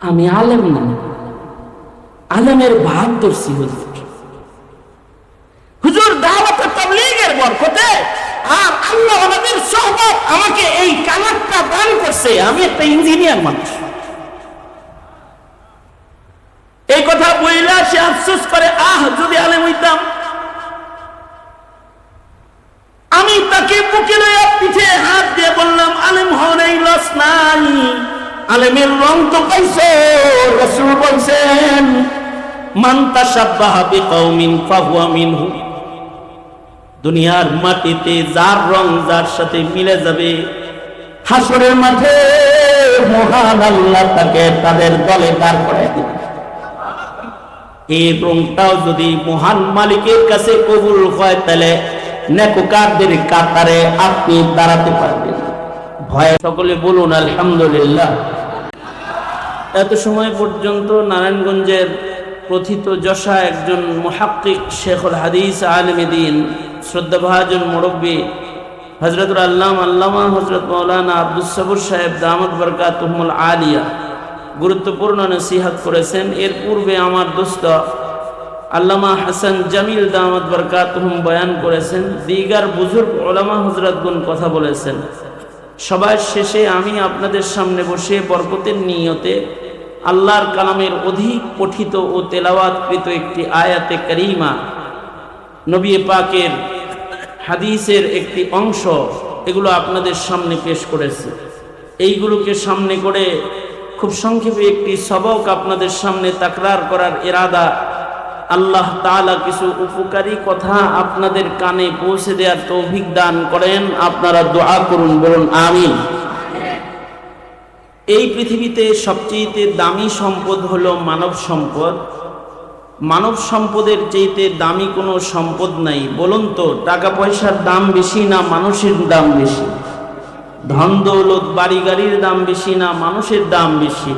আমি আলেম না, আলেমের ভাব ধরছি হুজুর। হুজুর দাওয়াত তাবলীগের বরকতে আর আল্লাহ আমাদের সোহবত আমাকে এই কালারটা দান করছে। আমি একটা ইঞ্জিনিয়ার মানুষ। এই কথা বইলা সে আফসোস করে, যদি আলেম হইতাম। আমি তাকে বুকে লইয়া পিঠে হাত দিয়ে বললাম, আলেম হওয়ার লস নাই, আলেমের রং তো পাইছো। রাসূল বলছেন, মান তাশাব্বাহা বিকাউমিন ফাহুয়া মিনহু। দুনিয়ার মাটিতে যার রং যার সাথে মিলে যাবে, হাসরের মাঠে মহান আল্লাহ তাকে তাদের দলে দাঁড় করায় দিবেন। এই রংটাও যদি মহান মালিকের কাছে কবুল হয়, তাহলে নেককারদের কাতারে আপনি দাঁড়াতে পারবেন। ভয়ে সকলে বলুন আলহামদুলিল্লাহ। এত সময় পর্যন্ত নারায়ণগঞ্জের প্রথিত যশা একজন মুহাক্কিক শেখুল হাদিস আলেম দ্বীন শ্রদ্ধাভাজন মুরব্বী হযরতুল আল্লামা হযরত মাওলানা আব্দুস সবুর সাহেব দামাত বরকাতুহুল আলিয়া গুরুত্বপূর্ণ নসিহত করেছেন। এর পূর্বে আমার দোস্ত আল্লামা হাসান জামিল দামাত বরকাতুহুম বয়ান করেছেন। দিগার বুজুর্গ উলামা হযরতগণ কথা বলেছেন। সবার শেষে আমি আপনাদের সামনে বসে বরকতের নিয়তে আল্লাহর কালামের অধিক পঠিত ও তেলাওয়াতকৃত একটি আয়াতে কারিমা, নবী পাকের হাদিসের একটি অংশ, এগুলো আপনাদের সামনে পেশ করেছে। এইগুলোকে সামনে করে খুব সংক্ষেপে একটি সবক আপনাদের সামনে তাকরার করার ইরাদা। আল্লাহ তাআলা কিছু উপকারী কথা আপনাদের কানে পৌঁছে দেওয়ার তৌফিক দান করেন। আপনারা দোয়া করুন, বলুন আমিন। এই পৃথিবীতে সবচেয়ে দামি সম্পদ হলো মানব সম্পদ। মানব সম্পদের চাইতে দামি কোনো সম্পদ নাই। বলুন তো, টাকা পয়সার দাম বেশি না মানুষের দাম বেশি? ধন দৌলত বাড়ি গাড়ির দাম বেশি না মানুষের দাম বেশি?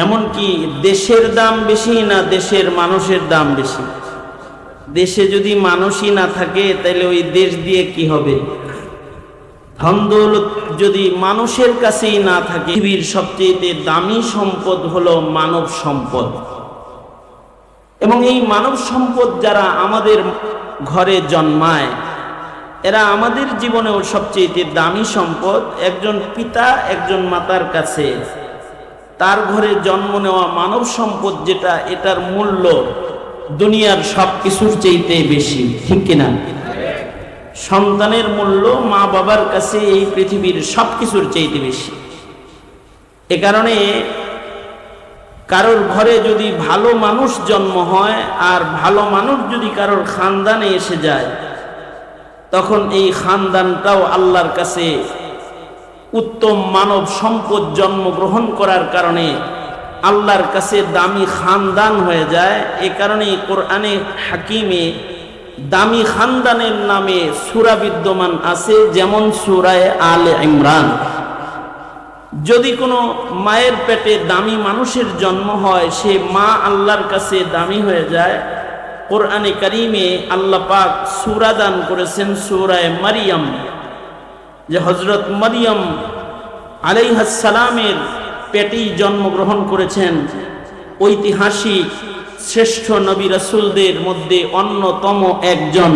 এমনকি দেশের দাম বেশি না দেশের মানুষের দাম বেশি? দেশে যদি মানুষই না থাকে, তাহলে ওই দেশ দিয়ে কি হবে? ধন দৌলত যদি মানুষের কাছেই না থাকে, পৃথিবীর সবচেয়ে দামি সম্পদ হলো মানব সম্পদ। এবং এই মানব সম্পদ যারা আমাদের ঘরে জন্মায়, এরা আমাদের জীবনেও সবচেয়ে দামি সম্পদ। একজন পিতা একজন মাতার কাছে তার ঘরে জন্ম নেওয়া মানব সম্পদ যেটা, এটার মূল্য দুনিয়ার সব কিছুর চাইতে বেশি, ঠিক কিনা? সন্তানের মূল্য মা বাবার কাছে এই পৃথিবীর সব কিছুর চাইতে বেশি। এ কারণে কারোর ঘরে যদি ভালো মানুষ জন্ম হয়, আর ভালো মানুষ যদি কারোর খানদানে এসে যায়, তখন এই খানদানটাও আল্লাহর কাছে উত্তম মানব সম্পদ জন্মগ্রহণ করার কারণে আল্লাহর কাছে দামি খানদান হয়ে যায়। এ কারণে কোরআনে হাকিমে দামি খানদানের নামে সূরা বিদ্যমান আছে, যেমন সূরা আলে ইমরান। যদি কোনো মায়ের পেটে দামি মানুষের জন্ম হয়, সে মা আল্লাহর কাছে দামি হয়ে যায়। কোরআনে কারিমে আল্লাহ পাক সূরা দান করেছেন সূরা মারিয়াম, যে হযরত মারিয়াম আলাইহিস সালামের পেটেই জন্মগ্রহণ করেছেন। ঐতিহাসিক শ্রেষ্ঠ নবী রাসূলদের মধ্যে অন্যতম একজন,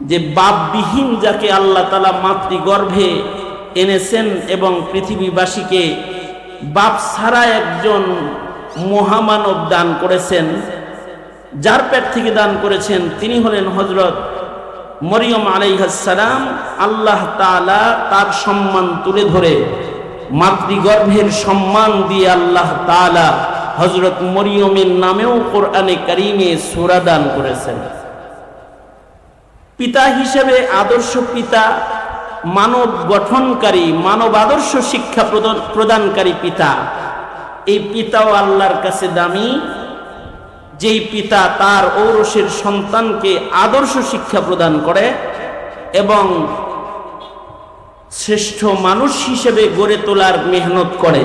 যে বাপবিহীন যাকে আল্লাহ তাআলা মাতৃগর্ভে এনেছেন এবং পৃথিবীবাসীকে বাপ ছাড়া একজন মহামানব দান করেছেন, যার পেট থেকে দান করেছেন, তিনি হলেন হযরত মরিয়ম আলাইহিস সালাম। আল্লাহ তাআলা তার সম্মান তুলে ধরে মাতৃগর্ভের সম্মান দিয়ে আল্লাহ তাআলা হযরত মরিয়মের নামেও কোরআনে কারিমে সূরা দান করেছেন। পিতা হিসেবে আদর্শ পিতা, মানব গঠনকারী, মানব আদর্শ শিক্ষা প্রদানকারী পিতা, এই পিতাও আল্লাহর কাছে দামি। যেই পিতা তার ঔরসের সন্তানকে আদর্শ শিক্ষা প্রদান করে এবং শ্রেষ্ঠ মানুষ হিসেবে গড়ে তোলার মেহনত করে,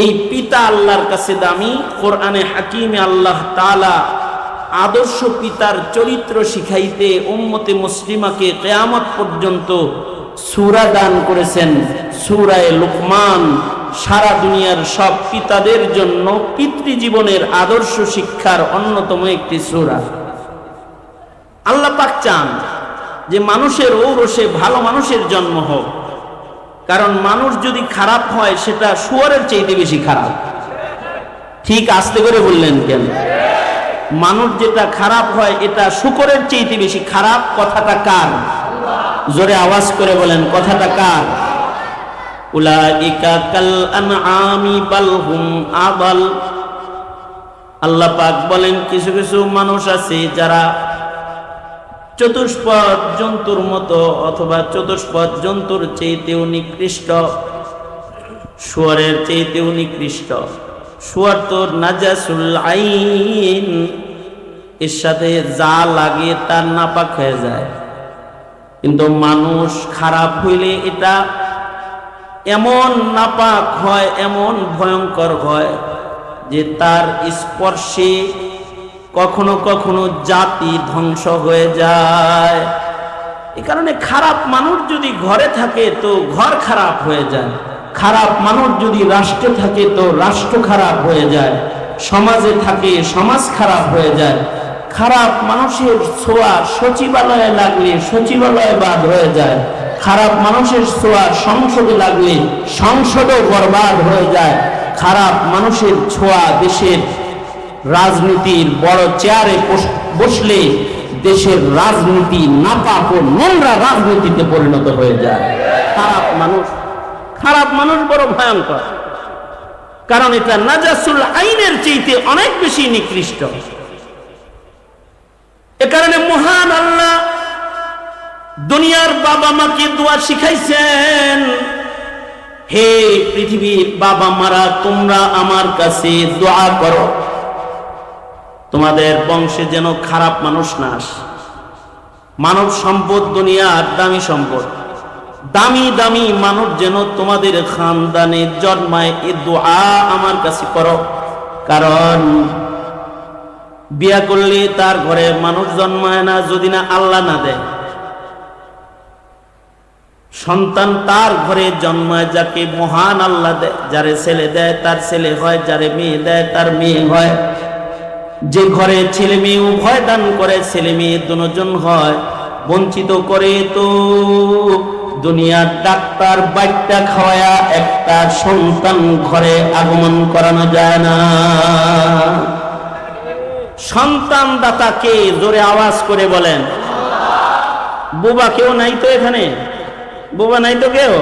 এই পিতা আল্লাহর কাছে দামি। কোরআনে হাকিমে আল্লাহ তাআলা আদর্শ পিতার চরিত্র শিখাইতে উম্মতে মুসলিমাকে কিয়ামত পর্যন্ত সূরা দান করেছেন, সূরা লুকমান, সারা দুনিয়ার সব পিতাদের জন্য পিতৃজীবনের আদর্শ শিক্ষার অন্যতম একটি সূরা। আল্লাহ পাক চান যে মানুষের ঔরসে ভালো মানুষের জন্ম হোক, কারণ মানুষ যদি খারাপ হয় সেটা শুয়োরের চাইতে বেশি খারাপ। ঠিক আস্তে করে বললেন কেন? মানুষ যেটা খারাপ হয় এটা শুকরের চাইতে বেশি খারাপ। কথাটা কার? জোরে আওয়াজ করে বলেন, কথাটা কার? উলাইকা কাল আনআমি বাল হুম আদাল। আল্লাহ পাক বলেন কিছু কিছু মানুষ আছে যারা চতুষ্পদ জন্তুর মতো অথবা চতুষ্পদ জন্তুর চাইতেও নিকৃষ্ট, শুয়োরের চাইতেও নিকৃষ্ট। শুয়োর তো নাজাসুল আইন, এর সাথে যা লাগে তার নাপাক হয়ে যায়, কিন্তু মানুষ খারাপ হইলে এটা এমন নাপাক হয়, এমন ভয়ঙ্কর হয় যে তার স্পর্শে কখনো কখনো জাতি ধ্বংস হয়ে যায়। এ কারণে খারাপ মানুষ যদি ঘরে থাকে তো ঘর খারাপ হয়ে যায়, খারাপ মানুষ যদি রাষ্ট্রে থাকে তো রাষ্ট্র খারাপ হয়ে যায়, সমাজে থাকে সমাজ খারাপ হয়ে যায়। খারাপ মানুষের ছোঁয়া সচিবালয়ে লাগলে সচিবালয় বাদ হয়ে যায়, খারাপ মানুষের ছোঁয়া সংসদে লাগলে সংসদও বরবাদ হয়ে যায়। খারাপ মানুষের ছোঁয়া দেশের রাজনীতির বড় চেয়ারে বসলে দেশের রাজনীতি নাপাক ও নোংরা রাজনীতিতে পরিণত হয়ে যায়। খারাপ মানুষ বড় ভয়ঙ্কর, কারণ এটা নাজাসুল আইনের চাইতে অনেক বেশি নিকৃষ্ট। এ কারণে মহান আল্লাহ দুনিয়ার বাবা মাকে দোয়া শিখাইছেন, হে পৃথিবীর বাবা মারা, তোমরা আমার কাছে দোয়া করো তোমাদের বংশে যেন খারাপ মানুষ না আসে। মানব সম্পদ দুনিয়ার দামি সম্পদ, দামি দামি মানুষ যেন তোমাদের খানদানে জন্মায়, এ দোয়া আমার কাছে করো। কারণ বিয়া করলে তার ঘরে মানুষ জন্মায় না যদি না আল্লাহ না দেয়। সন্তান তার ঘরে জন্মায় যাকে মহান আল্লাহ দেয়। যারে ছেলে দেয় তার ছেলে হয়, যারে মেয়ে দেয় তার মেয়ে হয়। যে ঘরে ছেলে মেয়ে উভয় দান করে ছেলে মেয়ে দুজন হয়, বঞ্চিত করে তো দুনিয়ার ডাক্তার বাইটটা খাওয়ায়া একটা সন্তান ঘরে আগমন করানো যায় না। সন্তান দাতাকে জোরে আওয়াজ করে বলেন। বুবা কেউ নাই তো এখানে? বুবা নাই তো কেউ?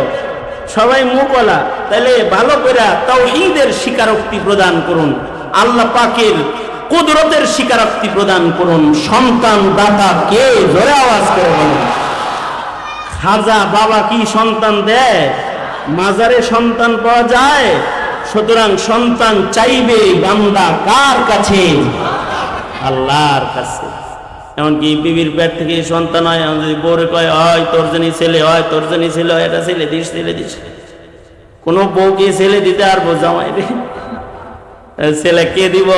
সবাই মুখওয়ালা। তাহলে ভালো করে তাওহীদের স্বীকারোক্তি প্রদান করুন, আল্লাহ পাকের কুদরতের স্বীকারোক্তি প্রদান করুন। সন্তান দাতা কে? জোরে আওয়াজ করে বলুন। খাজা বাবা কি সন্তান দেয়? মাজারে সন্তান পাওয়া যায়। সুতরাং সন্তান চাইবে বান্দা কার কাছে? আল্লাহর কাছে। এমনকি বিবির পেট থেকে সন্তান হয়, যদি বউরে কয় হয় তোর জন্য ছেলে হয়, তোর জন্য ছেলে হয়, এটা ছেলে দিস ছেলে দিস। কোন বউকে ছেলে দিতে আর জামাই রে ছেলে কে দিব?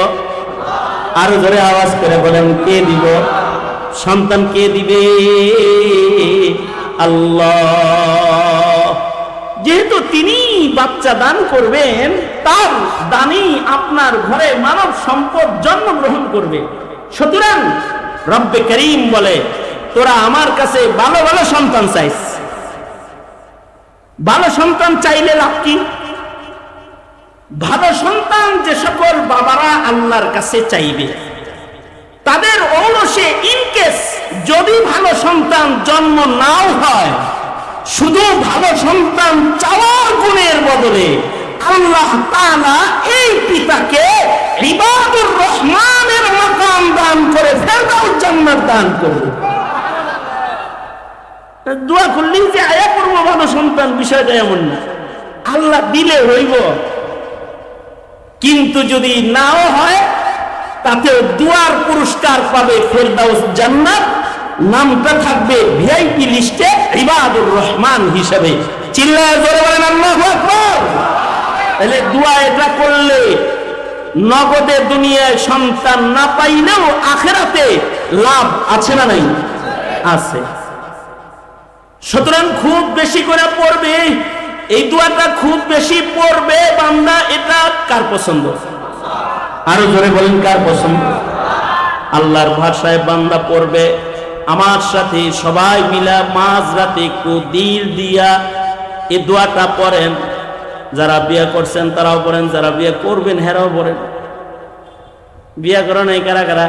আরো জোরে আওয়াজ করে বলেন, কে দিব? সন্তান কে দিবে? আল্লাহ। যেহেতু তিনি বাচ্চা দান করবেন, তার দানই আপনার ঘরে মানব সম্পদ জন্মগ্রহণ করবে। সুতরাং রব্বে করিম বলে, তোরা আমার কাছে ভালো ভালো সন্তান চাইস। ভালো সন্তান চাইলে লাভ কি? ভালো সন্তান যে সকল বাবারা আল্লাহর কাছে চাইবে, তাদের ঔরসে ইনকেস যদি ভালো সন্তান জন্ম নাও হয়, শুধু ভালো সন্তান চাওয়ার গুণের বদলে আল্লাহ তাআলা এই পিতাকে ইবাদুর রহমানের মাকাম দান করে ফেরদাউস জান্নাত দান করবে। দোয়া করলেই যে আয়া করবো ভালো সন্তান, বিষয়টা এমন না। আল্লাহ দিলে হইব, কিন্তু যদি নাও হয় তাতে দোয়ার পুরস্কার পাবে ফেরদাউস জান্নাত, নামটা থাকবে ভিআইপি লিস্টে ইবাদুর রহমান হিসেবে। চিল্লায় জোরে বলেন আল্লাহু আকবার। তাহলে দোয়া এটা করলে নগদে দুনিয়ায় সন্তান না পাইলেও আখিরাতে লাভ আছে না নাই? আছে। সুতরাং খুব বেশি করে পড়বে, এই দোয়াটা খুব বেশি পড়বে বান্দা, এটা কার পছন্দ? আরো জোরে বলেন, কার পছন্দ? আল্লাহর ভাষায় বান্দা পড়বে। আমার সাথে সবাই মিলা মাঝরাতে একটু দিল দিয়া এই দোয়াটা পড়েন। যারা বিয়ে করছেন তারাও পড়েন, যারা বিয়ে করবেন হেরাও পড়েন। বিয়ে করো নাই কারা কারা?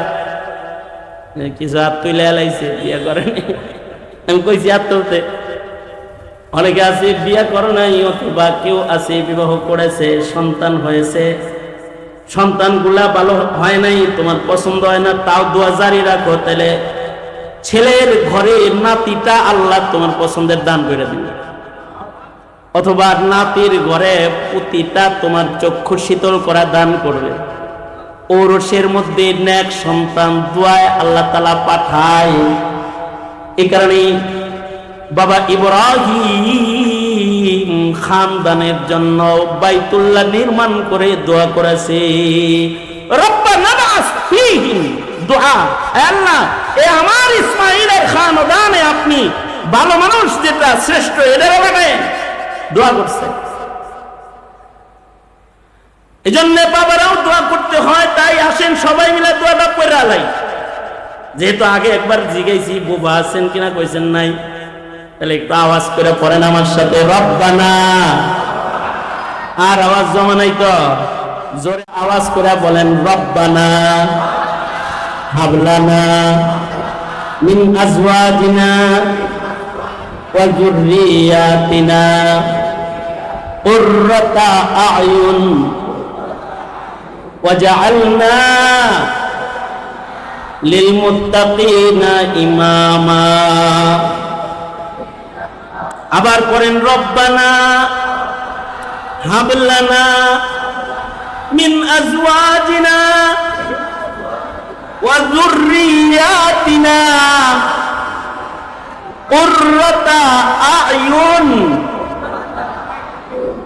কিছু হাত তুলে এলাইছে, বিয়ে করেন। আমি কইছি হাত তুলতে। অনেকে আছে বিয়ে করো নাই, অথবা কেউ আছে বিবাহ করেছে, সন্তান হয়েছে, সন্তানগুলা ভালো হয় নাই, তোমার পছন্দ হয় না, তাও দোয়া জারি রাখো, তাহলে ছেলের ঘরে নাতিটা আল্লাহ তোমার পছন্দের দান করে দিবে, অথবা নাতির ঘরে পুতিটা তোমার চক্ষু শীতল করা দান করবে। ওরসের মধ্যে নেক সন্তান দোয়ায় আল্লাহ তাআলা পাঠায়। এই কারণেই বাবা ইব্রাহিম খানদানের জন্য বাইতুল্লাহ নির্মাণ করে দোয়া করেছে, রব্বানা বাস ফীহিম দোয়া, আল্লাহ এ আমার ইসমাঈলের খানদানে আপনি ভালো মানুষ যেটা শ্রেষ্ঠ এদের বানায়, দোয়া করছে। এজন্য বাবারাও দোয়া করতে হয়। তাই আসেন সবাই মিলে দোয়াটা পড়ে আলাই। যেহেতু আগে একবার জিজ্ঞাসি বোবা আছেন কিনা, কইছেন নাই, তাহলে একটু আওয়াজ করে পড়েন আমার সাথে, রব্বানা। আর আওয়াজ জমা নাই তো, জোরে আওয়াজ করে বলেন, রব্বানা হাবলানা মিন আজওয়াজিনা ওয়া যুররিয়াতিনা কুররাতা আয়ুন ওয়াজআলনা লিল মুত্তাকিনা ইমামা। আবার করেন, রব্বানা হাবলানা মিন আজওয়াজিনা ওয়া যুররিয়াতিনা কুররাতা আয়ুন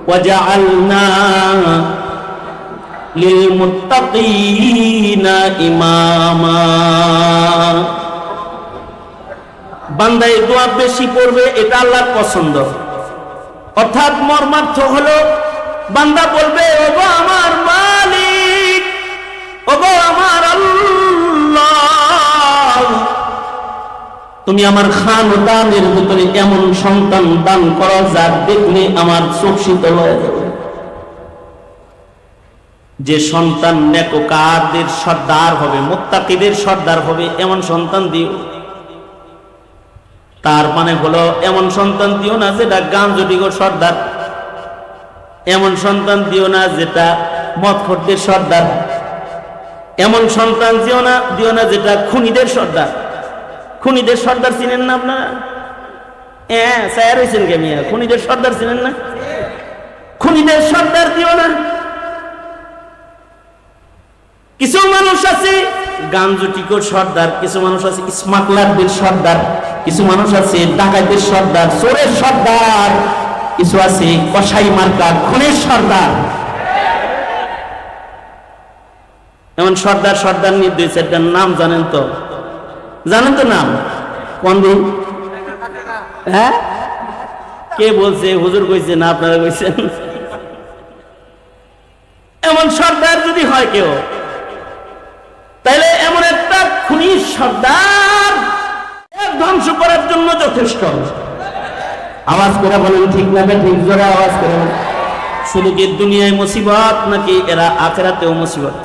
ওয়াজআলনা লিল মুত্তাকিনা ইমামা। বান্দা এই দোয়া বেশি পড়বে, এটা আল্লাহর পছন্দ। অর্থাৎ মর্মার্থ হলো বান্দা বলবে, ওগো আমার মালিক, ওগো আমার আল্লাহ, তুমি আমার খানদানের ভিতরে এমন সন্তান দান করো যার দেখলে আমার চোখ শীতল হয়ে যাবে, যে সন্তান নেককারদের সর্দার হবে, মুত্তাকিদের সর্দার হবে, এমন সন্তান দিও। তার মানে হলো এমন সন্তান দিও না যেটা গাঞ্জটিগর সর্দার, এমন সন্তান দিও না যেটা মদখোরদের সর্দার, এমন সন্তান দিও না যেটা খুনিদের সর্দার। খুনিদের সর্দার চিনেন না আপনারা? হ্যাঁ, স্যার হয়েছেন কে মিয়া? খুনিদের সর্দার চিনেন না? খুনিদের সর্দার দিও না। কিছু মানুষ আছে গাঞ্জটিকর সর্দার, কিছু মানুষ আছে স্মাগলারদের সর্দার, কিছু মানুষ আছে ডাকাতের সর্দার, চোরের সর্দার, কিছু আছে কসাই মার্কা খুনের সর্দার। এমন সর্দার সর্দার নিয়ে দুই চারটার নাম জানেন তো? জানেন তো নাম? কোন দিন? হ্যাঁ, কে বলছে? হুজুর কইছে না আপনারা কইছেন? এমন সর্দার যদি হয় কেউ, তাহলে এমন একটা খুনি সর্দার ধ্বংস করার জন্য যথেষ্ট। আওয়াজ করে বলেন ঠিক না ঠিক? জোরে আওয়াজ করে। শুধু কি দুনিয়ায় মুসিবত, নাকি এরা আখিরাতেও মুসিবত?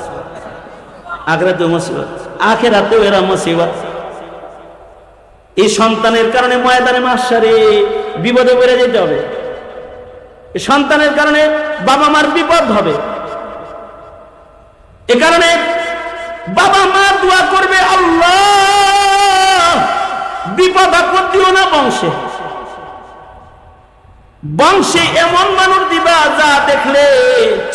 আখিরাতেও মুসিবত, আখিরাতেও এরা মুসিবত। এই সন্তানের কারণে ময়দানে মাশারে বিপদে পড়ে যেতে হবে। এই সন্তানের কারণে বাবা মার বিপদ হবে। এ কারণে বাবা মা দোয়া করবে, আল্লাহ বিপদ আপদ দিও না বংশে। বংশে এমন মানুষ দিবা যা দেখলে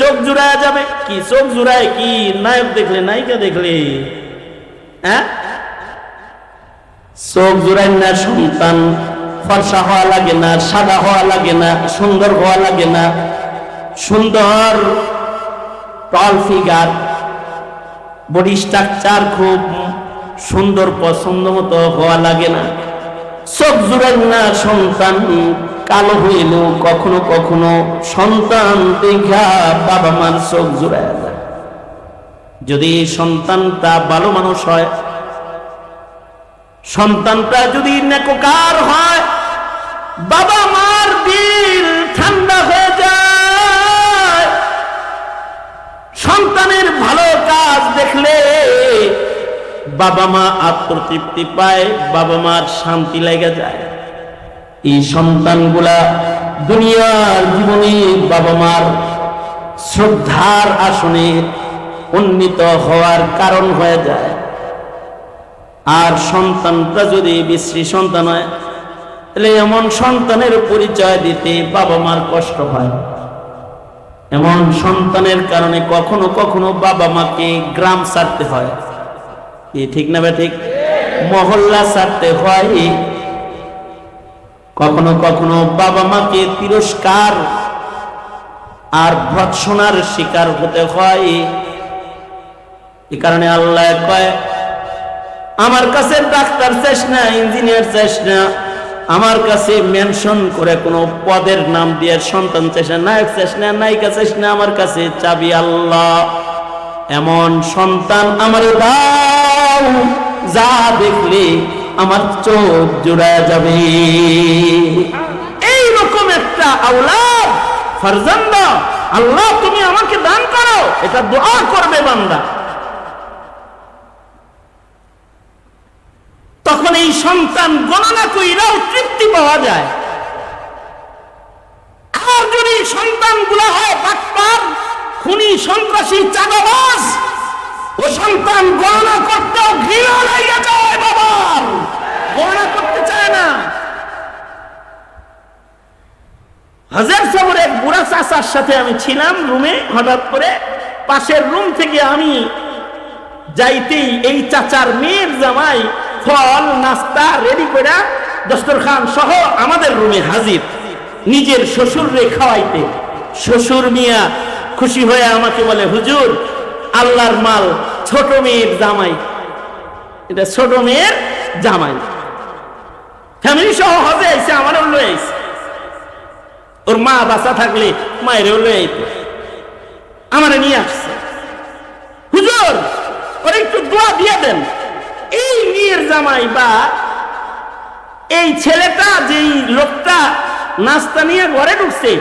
চোখ জুড়ায় যাবে। কি চোখ জুড়ায়? কি নায়ক দেখলে, নায়িকা দেখলে? হ্যাঁ, চোখ জুড়ায় না। সন্তান ফর্সা হওয়া লাগে না, সাদা হওয়া লাগে না, সুন্দর হওয়া লাগে না, সুন্দর টল ফিগার, বডি স্ট্রাকচার খুব সুন্দর পছন্দ মতো হওয়া লাগে না। চোখ জুড়ায় না সন্তান কালো হইলেও কখনো কখনো সন্তান দেখা বাবা মার চোখ জুড়ায় যায়। যদি সন্তানটা ভালো মানুষ হয়, সন্তানটা যদি নেককার হয়, বাবা মার দিল ঠান্ডা হয়ে যায়। সন্তানের ভালো কাজ দেখলে বাবা মা আত্মতৃপ্তি পায়, বাবা মার শান্তি লেগে যায়। এই সন্তানগুলা দুনিয়ার জীবনে বাবা মার শ্রদ্ধার আসনে উন্নীত হওয়ার কারণ হয়ে যায়। আর সন্তানটা যদি বিশ্রী সন্তান হয়, তাহলে এমন সন্তানের পরিচয় দিতে বাবা মার কষ্ট হয়। এমন সন্তানের কারণে কখনো কখনো বাবা মাকে গ্রাম ছাড়তে হয়, ঠিক না বে ঠিক? মহল্লা ছাড়তে হয়। কখনো কখনো বাবা মাকে তিরস্কার আর ভৎসনার শিকার হতে হয়। এই কারণে আল্লাহ কয়, আমার কাছে ডাক্তার চাস না, ইঞ্জিনিয়ার চাস না, আমার কাছে মেনশন করে কোনো পদের নাম দিয়ে সন্তান চাস না, নায়ক চাস না, নায়িকা চাস না, আমার কাছে চাবি আল্লাহ। এমন সন্তান আমার দাও যা দেখলে আমার চোখ জুড়ায় যাবে। এইরকম একটা আওলাদ ফরজান্দ আল্লাহ তুমি আমাকে দান করো, এটা দোয়া করবে বান্দা। তখন এই সন্তান গণনা কইরাও তৃপ্তি পাওয়া যায়। আর যদি সন্তানগুলো হয় বাটপার, খুনি, সন্ত্রাসী, চাঁদাবাজ, ও সন্তান গণনা করতেও ঘৃণা লেগে যায়, বাবার গণনা করতে চায় না। হাজার সাগর এক বুড়া চাচার সাথে আমি ছিলাম রুমে, হঠাৎ করে পাশের রুম থেকে আমি যাইতেই এই চাচার মেয়ের জামাই ফল নাস্তা রেডি করে দস্তরখান সহ আমাদের রুমে হাজির, নিজের শ্বশুররে খাওয়াইতে। শ্বশুর মিয়া খুশি হয়ে আমাকে বলে, হুজুর আল্লাহর মাল, ছোট মেয়ের জামাই, এটা ছোট মেয়ের জামাই, ফ্যামিলি সহ হবে এসে আমারও লয়ে আইছে। ওর মা বাচ্চা থাকলে মায়েরও লয়ে আইতো, আমারে নিয়ে আসছে। হুজুর ওর একটু দোয়া দিয়ে দেন। এই মেয়ের জামাই বা এই ছেলেটা, যেই লোকটা নাস্তা নিয়ে ঘরে ঢুকছে,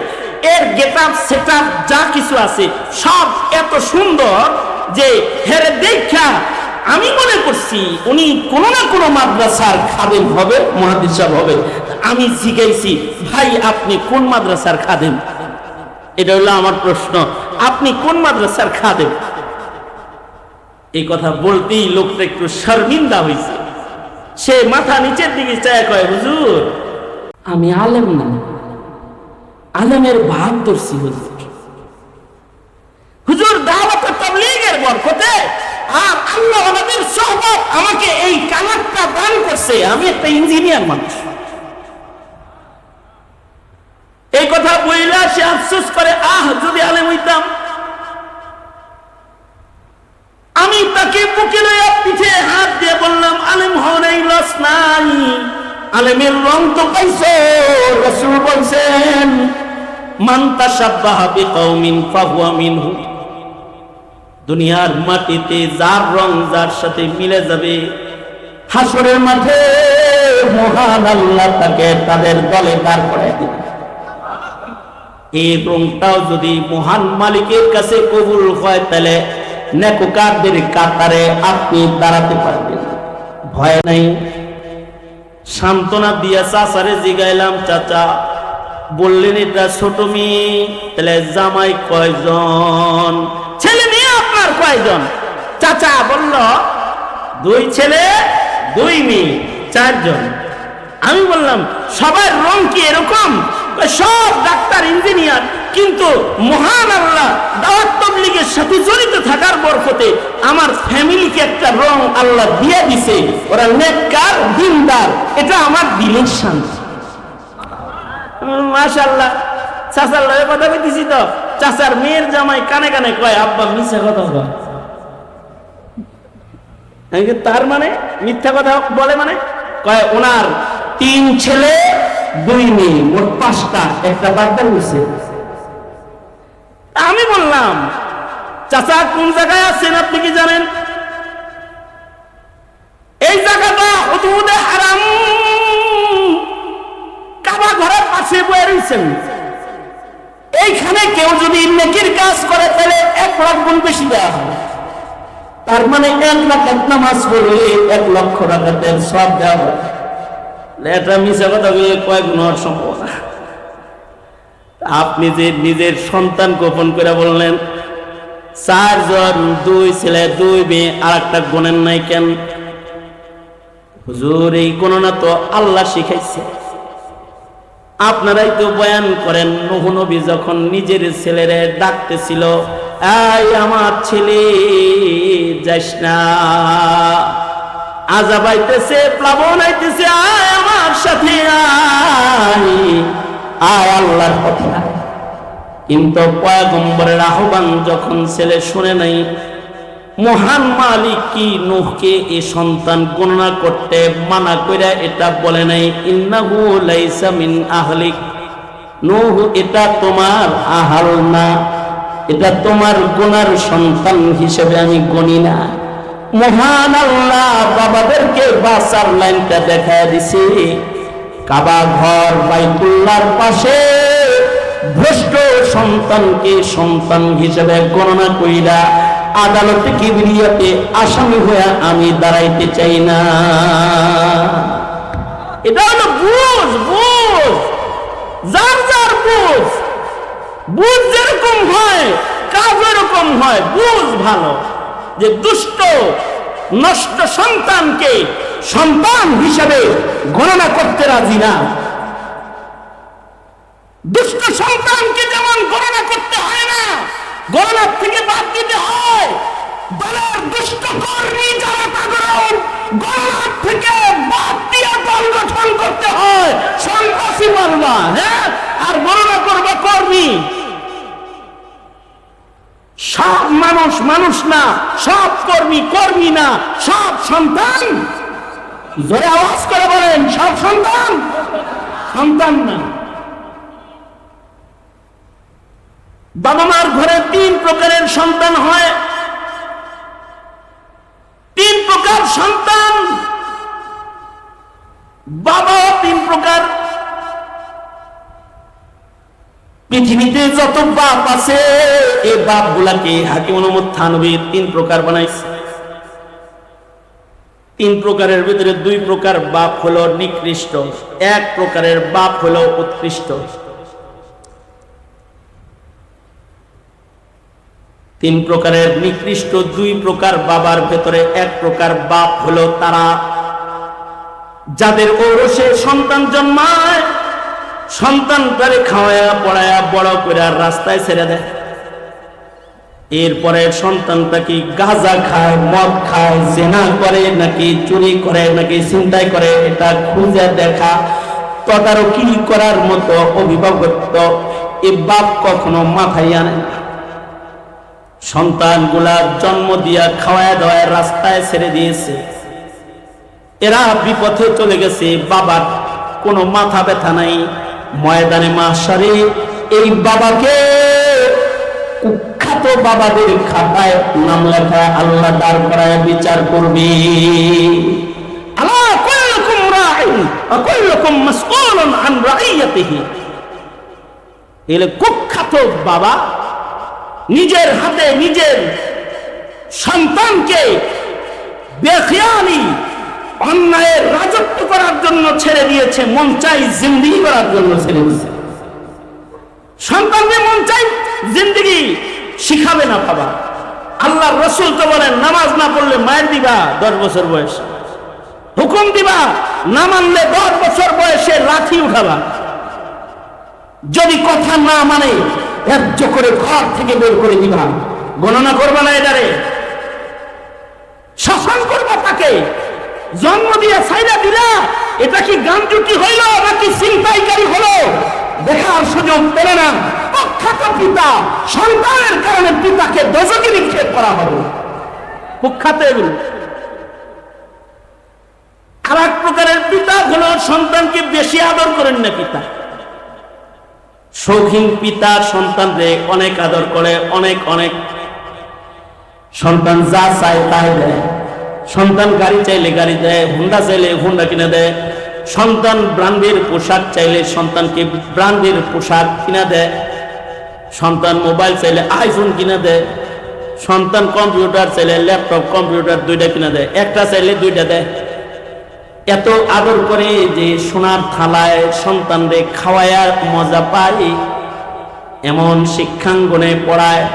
এর গেটআপ সেটআপ যা কিছু আছে সব এত সুন্দর যে হেরে দেখা আমি মনে করছি উনি কোনো না কোনো মাদ্রাসার খাদেম হবে, মুহাদ্দিস সাহেব হবে। আমি জিজ্ঞাসি, ভাই আপনি কোন মাদ্রাসার খাদেম? এটা হলো আমার প্রশ্ন, আপনি কোন মাদ্রাসার খাদেম? এই কথা বলতেই লোকটা একটু শর্মিন্দা হয়েছে। সে মাথা নিচের দিকে চায় কয়, হুজুর আমি আলেম না, আলেমের ভাব ধরছি হুজুর। হুজুর দাওয়াতে তাবলীগের বরকতে আর আল্লাহ নবীর সোহবত আমাকে এই কালারটা দান করছে, আমি একটা ইঞ্জিনিয়ার মানুষ। এই কথা বইলা সে আফসোস করে, যদি আলেম হইতাম। আমি তাকে বুকে লইয়া পিঠে হাত দিয়ে বললাম, আলেম হওয়ার এই লস নাই, আলেমের রং তো পাইছো। রাসূল বলছেন, মান তাশাব্বাহা বিকওমিন ফাহুয়া মিনহুম। দুনিয়ার মাটিতে যার রং যার সাথে মিলে যাবে, হাসরের মাঠে মহান আল্লাহ তাকে তাদের দলে দাঁড় করায় দিবেন। এই রংটাও যদি মহান মালিকের কাছে কবুল হয়, তাহলে নেককারদের কাতারে আপনি দাঁড়াতে পারবেন, ভয় নাই। সান্ত্বনা দিয়া চাচারে জিগাইলাম, চাচা বললেন এটা ছোট মেয়ে, তাহলে জামাই কয়জন? ছেলে মেয়ে আপনার কয়জন? চাচা বলল 2 ছেলে 2 মেয়ে, 4 জন। আমি বললাম সবার রং কি এরকম? সব ডাক্তার, ইঞ্জিনিয়ার, কিন্তু মহান আল্লাহ দাওয়াত তাবলীগের সাথে জড়িত থাকার বরকতে আমার ফ্যামিলিকে একটা রং আল্লাহ দিয়ে দিছে, ওরা নেককার, দিনদার। এটা আমার দিলের শান্তি। মাশাআল্লাহ। চাচার লগে কথা কইতেছি তো, চাচার মেয়ের জামাই কানে কানে কয়, আব্বা মিথ্যা কথা কয়। তার মানে মিথ্যা কথা বলে মানে কয় ওনার 3 ছেলে 2 মেয়ে, মোট 5টা, একটা বাগদা হয়েছে। আমি বললাম, চাচা কোন জায়গায় আছেন আপনি কি জানেন? এই জায়গাটা হুদুদে হারাম, কাবা ঘরের পাশে বয়ে রয়েছেন। এইখানে কেউ যদি নেকির কাজ করে তাহলে 1 লাখ গুণ বেশি দেওয়া হবে। তার মানে 1 রাকাত নামাজ পড়লে 1 লক্ষ রাকাতের সওয়াব দেওয়া হবে। এটা মিছা কথা বলে কয়েক গুণ হওয়ার সম্ভাবনা। আপনি যে নিজের সন্তান গোপন করে বললেন 4 জন, 2 ছেলে 2 মেয়ে, আর একটা গুণেন নাই কেন? হুজুর এই গণনা তো আল্লাহ শিখাইছে। আপনারাই তো বয়ান করেন নূহ নবী যখন নিজের ছেলেরে ডাকতেছিল, এই আমার ছেলে যাস না, আযাব আইতেছে, প্লাবন আইতেছে, আয় আমার সাথে আয় আল্লাহর কথা। কিন্তু পয়গম্বরের আহ্বান যখন ছেলে শুনে নাই, মহান মালিক কি নূহকে এই সন্তান গণনা করতে মানা কইরা এটা বলে নাই, ইন্নাহু লাইসা মিন আহলিক, নূহ এটা তোমার আহাল না, এটা তোমার গোনার সন্তান হিসেবে আমি গণি না। মহান আল্লাহ বাবাদেরকে বাঁচার লাইনটা দেখায় দিছে। কাবা ঘর বাইতুল্লাহর পাশে ভ্রষ্ট সন্তানকে সন্তান হিসেবে গণনা কইরা আদালতে কিবরিয়াতে আসামি হয়ে আমি দাঁড়াইতে চাই না। এটা হলো বুঝ, বুঝ, যার যার বুঝ। বুঝ যেরকম হয় কাজ এরকম হয়। বুঝ ভালো যে দুষ্ট নষ্ট সন্তানকে সন্তান হিসেবে গণনা করতে রাজি না। দুষ্ট সন্তানকে যেমন গণনা করতে হয় না, গণনার থেকে বাদ দিতে হয়। দলের দুষ্ট কর্মী যারা তাদের গণনার থেকে বাদ দিয়ে দল গঠন করতে হয়। সন্ত্রাসী মানবা, হ্যাঁ, আর গণনা করবা কর্মী। সব মানুষ মানুষ না, সব কর্মী কর্মী না, সব সন্তান। জোরে আওয়াজ করে বলেন, সব সন্তান সন্তান না। বাবা মার ঘরে 3 প্রকারের সন্তান হয়। 3 প্রকার সন্তান, বাবাও 3 প্রকার। পৃথিবীতে যত বাপ আছে এই বাপ গুলাকে হাকিমুল উম্মত থানভী 3 প্রকার বানাইছে। 3 প্রকারের ভিতরে 2 প্রকার বাপ হলো নিকৃষ্ট, 1 প্রকারের বাপ হলো উৎকৃষ্ট। 3 প্রকারের নিকৃষ্ট 2 প্রকার বাবার ভেতরে 1 প্রকার বাপ হলো তারা যাদের ঔরসে সন্তান জন্মায়, সন্তানটারে খাওয়ায়া পড়ায়া বড় করে রাস্তায় ছেড়ে দেয়। এরপরে সন্তানটা কি গাঁজা খায়, মদ খায়, জেনা করে নাকি চুরি করে নাকি ছিনতাই করে, এটা খুঁজে দেখা তদারকি করার মতো অভিভাবকত্ব এই বাপ কখনো মাথায় আনে না। সন্তানগুলা জন্ম দিয়া খাওয়ায় দেওয়ায় রাস্তায় ছেড়ে দিয়েছে, এরা বিপথে চলে গেছে, বাবার কোনো মাথা ব্যথা নাই। ময়দানে মাহশারে এই বাবাকে কুখ্যাত বাবাদের খাতায় নাম লেখা আল্লাহ দাঁড় করায় বিচার করবে। আলা কুল্লুকুম রাইন ওয়া কুল্লুকুম মাসউলুন আন রাইয়াতিহি। এলে কুখ্যাত বাবা নিজের হাতে নিজের সন্তানকে বেখিয়ালি অন্যায়ের রাজত্ব করার জন্য ছেড়ে দিয়েছে, মন চাই জিন্দেগি করার জন্য ছেড়ে দিয়েছে। সন্তানকে মন চাই জিন্দেগি শিখাবে না বাবা। আল্লাহর রাসূল তো বলেন, নামাজ না পড়লে মায়ের দিবা 10 বছর বয়সে, হুকুম দিবা না মানলে 10 বছর বয়সে লাঠি উঠাবা, যদি কথা না মানে ধার্য করে ঘর থেকে বের করে দিবা। গণনা করবা না, এটারে শাসন করবা। তাকে জন্ম দিয়ে ছাইরা দিলা, এটা কি গামজুটি হইল নাকি ছিনতাইকারী হলো দেখার সুযোগ পেলে না। কুখ্যাত পিতা, সন্তানের কারণে পিতাকে দোজখে নিক্ষেপ করা হবে। কুখ্যাত এগুলো। আর এক প্রকারের পিতা হলো সন্তানকে বেশি আদর করেন না পিতা। শৌখিন পিতা সন্তানকে অনেক আদর করে, অনেক অনেক, সন্তান যা চায় তাই দেয়। সন্তান গাড়ি চাইলে গাড়ি দেয়, হুন্ডা চাইলে হুন্ডা কিনে দেয়। সন্তান ব্র্যান্ডের পোশাক চাইলে সন্তানকে ব্র্যান্ডের পোশাক কিনা দেয়। সন্তান মোবাইল চাইলে আইফোন কিনা দেয়। সন্তান কম্পিউটার চাইলে ল্যাপটপ কম্পিউটার দুইটা কিনা দেয়, একটা চাইলে দুইটা দেয়। এত আদর করে যে সোনার থালায় সন্তানরে খাওয়ায় মজা পায়, এমন শিক্ষাঙ্গনে পড়ায়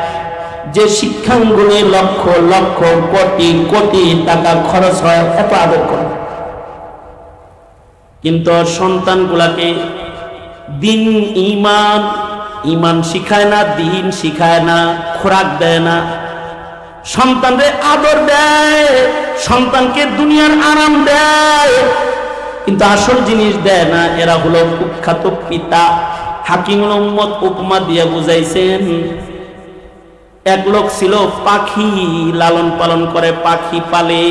যে শিক্ষাঙ্গনে লক্ষ লক্ষ কোটি কোটি টাকা খরচ হয়, এত আদর করে। কিন্তু সন্তানগুলাকে দিন ইমান শিখায় না, দিন শিখায় না, খোরাক দেয় না। সন্তানরে আদর দেয়, সন্তানকে দুনিয়ার আরাম দেয়, কিন্তু আসল জিনিস দেয় না। এরা হলো কুখ্যাত পিতা। হাকিমুল উম্মত উপমা দিয়ে বুঝাইছেন, এক লোক ছিল পাখি লালন পালন করে, পাখি পালে।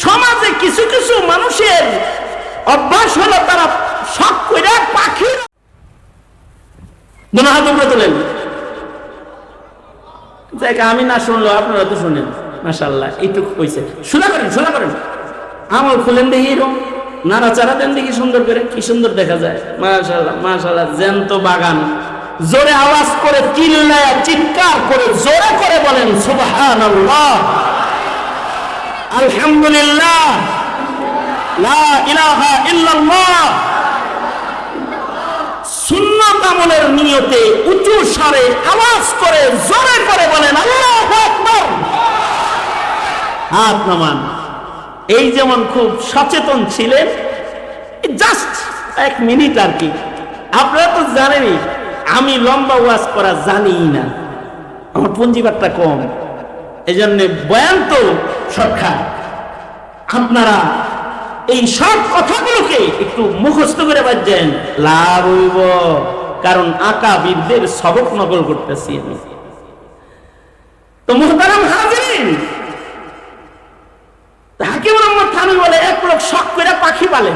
সমাজে কিছু কিছু মানুষের অভ্যাস হলো তারা শখ করে পাখি হাত উপরে তোলেন। আমি না শুনলো আপনারা তো শুনেন, মাশাআল্লাহ এইটুকু কইছে। সোজা করেন আমল খুলেন দেখি, এরকম নাড়াচাড়া দেন দেখি সুন্দর করে, কি সুন্দর দেখা যায়। মাশাআল্লাহ মাশাআল্লাহ, জ্যান্ত বাগান। জোরে আওয়াজ করে চিল্লায়া চিৎকার করে জোরে করে বলেন সুবহানাল্লাহ, আলহামদুলিল্লাহ, লা ইলাহা ইল্লাল্লাহ। সুন্নাত আমলের নিয়তে উঁচু স্বরে আওয়াজ করে জোরে করে বলেন আল্লাহু আকবার। হাত নামান। এই যেমন খুব সচেতন ছিলেন, জাস্ট এক মিনিট আর কি। আপনারা তো জানেনই আমি লম্বা ওয়াজ করা জানি না, আমার পুঞ্জিবারটা কম, এই জন্য বয়ান তো শর্টকাট। আপনারা এই সব কথাগুলোকে একটু মুখস্থ করে বাজছেন, লাভ হইব। কারণ আকাবিরদের সবক নকল করতেছি আমি। তো মুহতারাম হাজিরিন, হাকিমুল উম্মত থানভী বলে এক লোক শখ করে পাখি পালে।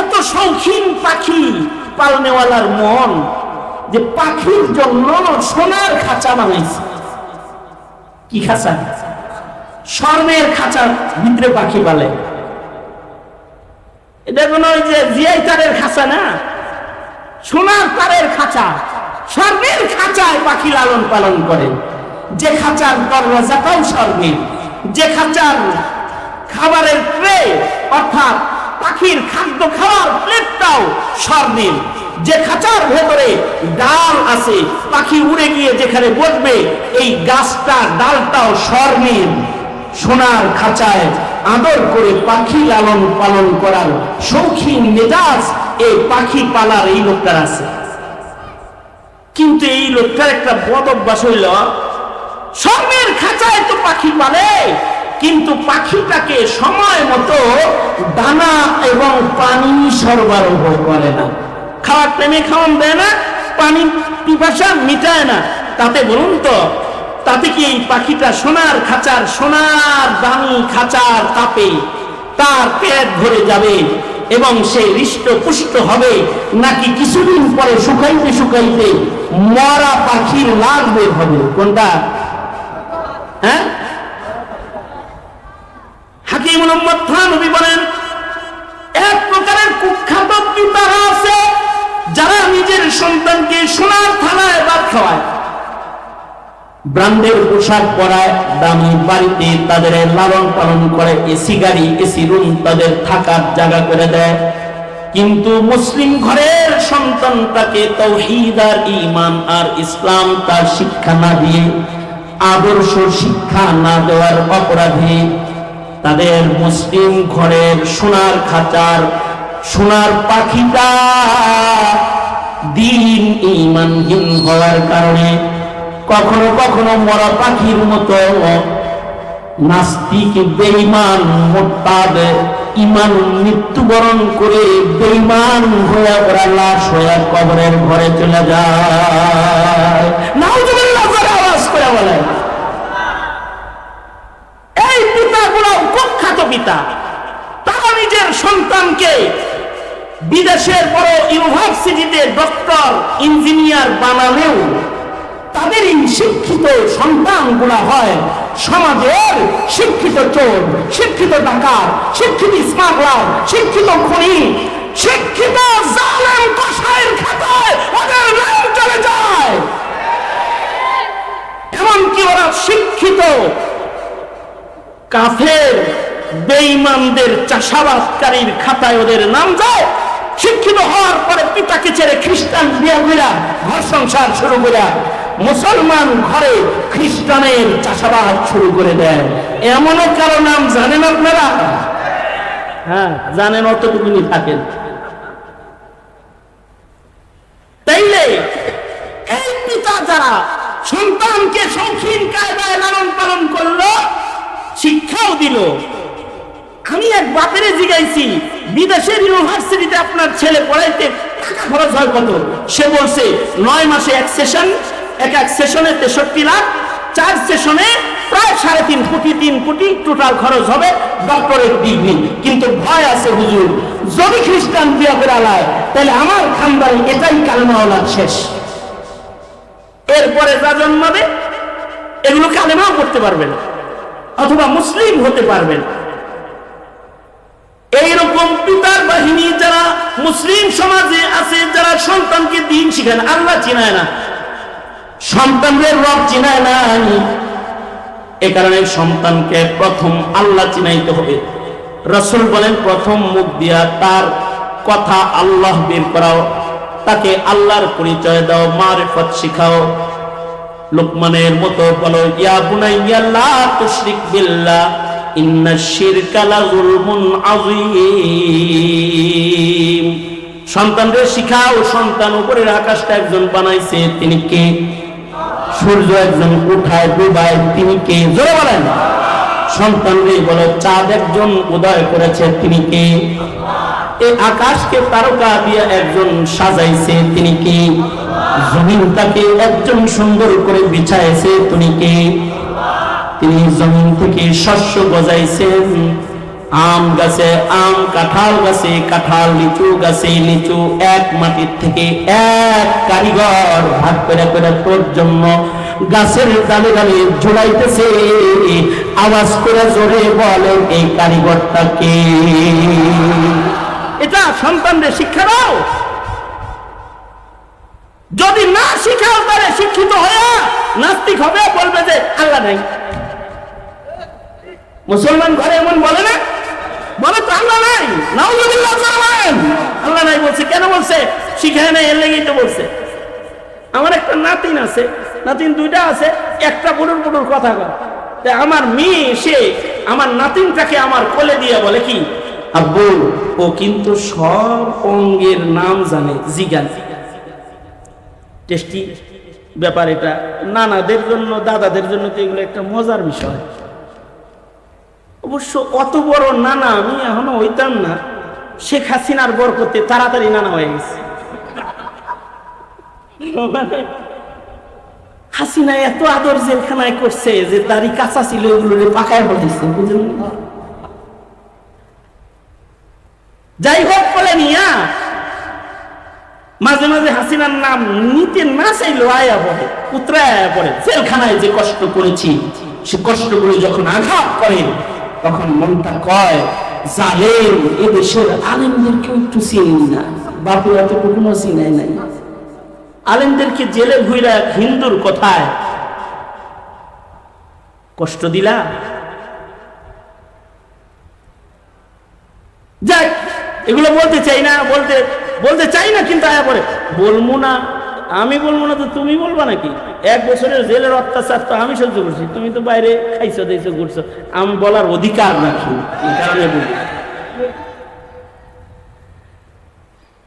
এত শৌখিন পাখি পালনেওয়ালার মন যে পাখির জন্য সোনার খাঁচা বানাইছে। কি খাঁচা? স্বর্ণের খাঁচার ভিতরে পাখি পালে। এটা কোনো ওই যে জিআই তারের খাঁচা না, সোনার তারের খাঁচা, স্বর্ণের খাঁচায় পাখি লালন পালন করে। যে খাঁচার দরজাটাও স্বর্ণের, যে খাঁচার খাবারের ট্রে অর্থাৎ পাখির খাদ্য খাওয়ার প্লেটটাও স্বর্ণের, যে খাঁচার ভেতরে ডাল আছে, পাখি উড়ে গিয়ে যেখানে বসবে এই গাছটা ডালটাও স্বর্ণের। সোনার খাঁচায় আদর করে পাখি লালন পালন করার শৌখিন মেজাজ এই পাখি পালার এই লোকটার আছে। কিন্তু এই লোকটার একটা বদ অভ্যাস হইল, স্বর্ণের খাঁচায় তো পাখি পালে, কিন্তু পাখিটাকে সময় মতো দানা এবং পানি সরবরাহ করে না। খাওয়ার টাইমে খাওয়ান দেয় না, পানি পিপাসা মিটায় না। তাতে বলুন তো, তাতে কি এই পাখিটা সোনার খাঁচার, সোনার দামি খাঁচার তাপে তার পেট ভরে যাবে এবং সে হৃষ্টপুষ্ট হবে, নাকি কিছুদিন পরে শুকাইতে শুকাইতে মরা পাখির লাশ বের হবে? কোনটা? হ্যাঁ? হাকিমুল উম্মত থানভী বলেন, এক প্রকারের কুখ্যাত পিতারা আছে যারা নিজের সন্তানকে সোনার থালায় ভাত খাওয়ায়, ব্র্যান্ডের পোশাক পরায়, দামি বাড়িতে তাদের লালন পালন করে, এসি গাড়ি, এসি রুম তাদের থাকার জায়গা করে দেয়। কিন্তু মুসলিম ঘরের সন্তানটাকে তাওহীদ আর ঈমান আর ইসলাম তার শিক্ষা না দিয়ে, আদর্শ শিক্ষা না দেওয়ার অপরাধে তাদের মুসলিম ঘরের সোনার খাঁচার সোনার পাখিটা দিন ঈমানহীন হওয়ার কারণে কখনো কখনো মরা পাখির মতো নাস্তিক, বেঈমান, মুরতাদ, ঈমান মৃত্যুবরণ করে বেঈমান হয়ে ওরা লাশ হয়ে কবরের ঘরে চলে যায়। নাউজুবিল্লাহ করে আওয়াজ করে বলে। এই পিতাগুলো কুখ্যাত পিতা, তারা নিজের সন্তানকে বিদেশের বড় ইউনিভার্সিটিতে ডক্টর ইঞ্জিনিয়ার বানালেও তাদের এই শিক্ষিত সন্তানগুলা হয় সমাজের শিক্ষিত চোর, শিক্ষিত ডাকাত, শিক্ষিত স্মাগলার, শিক্ষিত খুনি, শিক্ষিত জালেম কসাইয়ের খাতায় ওদের নাম চলে যায়। এমনকি ওরা শিক্ষিত কাফের বেঈমানদের চাষাবাদকারীর খাতায় ওদের নাম যায়। শিক্ষিত হওয়ার পরে পিতাকে ছেড়ে খ্রিস্টান বিয়া কইরা ঘর সংসার শুরু কইরা মুসলমান ঘরে খ্রিস্টানের চাষাবাদ শুরু করে দেয়। এমনও কারো নাম জানেন আপনারা? হ্যাঁ জানেন, অতটুকুনি থাকেন। তাইলে এই পিতা যারা সন্তানকে শৌখিন কায়দায় লালন পালন করলো, শিক্ষাও দিল। আমি এক বাপেরে জিগাইছি বিদেশের ইউনিভার্সিটিতে আপনার ছেলে পড়াইতে টাকা খরচ হয় কত? সে বলছে 9 মাসে এক সেশন, এক সেশনে 63 লাখ, 4 সেশনে প্রায় 3.5 কোটি, 3 কোটি টোটাল খরচ হবে ডক্টরেট ডিগ্রি। কিন্তু ভয় আছে হুজুর, যদি খ্রিস্টান বিয়া করে আলায় তাহলে আমার খানদানি এটাই কালেমাওয়ালা শেষ। এরপরে যা জন্মাবে এগুলো কালেমাও করতে পারবেন অথবা মুসলিম হতে পারবেন। এইরকম পিতার বাহিনী যারা মুসলিম সমাজে আছে, যারা সন্তানকে দিন শিখায় না, আল্লাহ চিনায় না, সন্তানদের রব চিনায় না, এ কারণে সন্তানকে প্রথম আল্লাহ চিনাইতে হবে। রাসূল বলেন প্রথম মুখ দিয়া তার কথা আল্লাহ বের করাও, তাকে আল্লাহর পরিচয় দাও, মারিফত শিখাও। লোকমানের মতো বলো, ইয়া বুনাইয়া লা তুশরিক বিল্লাহ ইন্নাশ শিরকা লাযুলমুন আযীম। সন্তানদের শিখাও, সন্তান উপরের আকাশটা একজন বানাইছে, তিনি কে? সূর্য একজন উঠায় ডুবায়, তিনি কে? জোরে বলেন। সন্তানদের বলো, চাঁদ একজন উদয় করেছে, তিনি কে? এই আকাশকে তারকা দিয়ে একজন সাজাইছে, তিনি কে? জমিনটাকে একজন সুন্দর করে বিছাইছে, তিনি কে? তিনি জমিন থেকে শস্য গজাইছেন, আম গাছে আম, কাঁঠাল গাছে কাঁঠাল, লিচু গাছে লিচু, এক মাটির থেকে এক কারিগর ভাগ করে করে তোর জন্য গাছের ডালে ডালে ঝুলাইতেছে। আওয়াজ করে জোরে বলেন, এই কারিগরটাকে। এটা সন্তানদের শিক্ষা দাও। যদি না শিখাও তাহলে শিক্ষিত হয়ে নাস্তিক হবে, বলবে যে আল্লাহ নাই। মুসলমান ঘরে এমন বলে না? বলে তো আল্লাহ নাই, নাউযুবিল্লাহ জানেন আল্লাহ নাই বলছে। কেন বলছে? শিখায় নাই, এর লেগেই তো বলছে। আমার একটা নাতিন আছে, নাতিন 2টা আছে, একটা বুড়ুর বুড়ুর কথা কয়। আমার মেয়ে এসে আমার নাতিনটাকে আমার কোলে দিয়ে বলে কি, আব্বু ও কিন্তু সব অঙ্গের নাম জানে, জিগান। টেস্টি ব্যাপার এটা। নানাদের জন্য, দাদাদের জন্য তো এগুলো একটা মজার বিষয়। অবশ্য অত বড় নানা আমি এখনো হইতাম না, শেখ হাসিনার বরকতে তাড়াতাড়ি নানা হয়ে গেছে। হাসিনা এত আদর জেলখানায় করছে যে দাড়ি কাঁচা ছিল ওগুলো পাকায় বলেছে, বুঝলেন? যাই হোক বলে নিয়া মাঝে মাঝে হাসিনার নাম নিতে না চাইলো আয়া পড়ে, উতরায় আয়া পড়ে। জেলখানায় যে কষ্ট করেছি, সে কষ্ট করে যখন আঘাত করে তখন মনটা কয়, জালেম এদেশের আলেমদেরকে একটু চিনি না, বাপুরা তো কখনো চিনাই নাই। আলেমদেরকে জেলে ঘুরা হিন্দুর কথায় কষ্ট দিলা। যাক, এগুলো বলতে চাই না, বলতে চাই না, কিন্তু আয়া পরে বলবো না। আমি বলবো না তো তুমি বলবা নাকি? 1 বছরের জেলের অত্যাচার তো আমি সহ্য করছি, তুমি তো বাইরে খাইছো দিয়েছো ঘুরছো, আমি বলার অধিকার রাখি, এই কারণে বলি।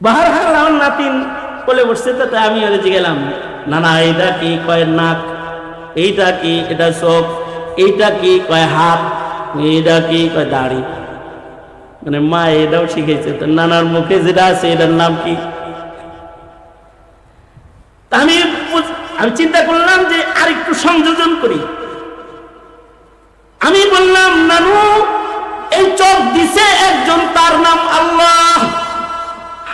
বাহার হাল আমার নাতিন বলে বসছে, তো আমি ওরে গেলাম, না না এইটা কি? কয় নাক। এইটা কি? এটা চোখ। এইটা কি? কয় হাত। এইটা কি? কয় দাড়ি। মানে মা এটাও শিখেছে, তো নানার মুখে যেটা আছে এটার নাম কি? আমি চিন্তা করলাম যে আর একটু সংযোজন করি। আমি বললাম, নানু এই চোখ দিছে একজন, তার নাম আল্লাহ।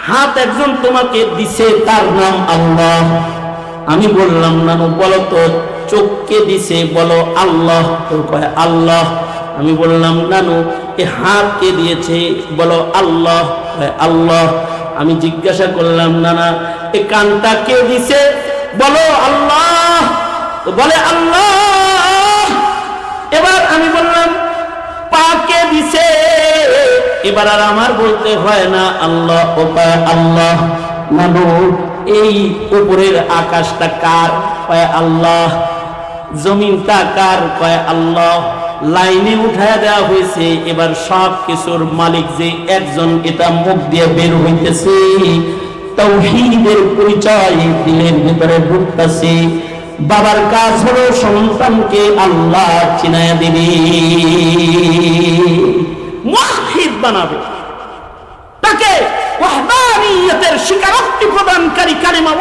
হাত একজন তোমাকে দিছে, তার নাম আল্লাহ। আমি বললাম নানু বলো তো চোখকে দিছে, বলো আল্লাহ। তো কয় আল্লাহ। আমি বললাম নানু এ হাতকে দিয়েছে, বলো আল্লাহ। কয় আল্লাহ। আমি জিজ্ঞাসা করলাম নানা এ কানটা কে দিছে, বলো আল্লাহ। তো বলে আল্লাহ। এবার আমি বললাম পা কে দিছে, এবার আর আমার বলতে হয় না আল্লাহ, ও কয় আল্লাহ। নানু এই উপরের আকাশটা কার, কয় আল্লাহ। জমিনটা কার, কয় আল্লাহ। লাইনে উঠায় দেওয়া হয়েছে, এবার সব কিছুর মালিক যে একজন, এটা মুখ দিয়ে বের হইতেছে, তাওহীদের পরিচয় দিলের ভিতরে ঢুকতেছে। বাবার কাজ হলো সন্তানকে আল্লাহ চিনায়া দিবে, মুওয়াহহিদ বানাবে, তাকে ওয়াহদানিয়তের স্বীকারোক্তি প্রদানকারী কালিমা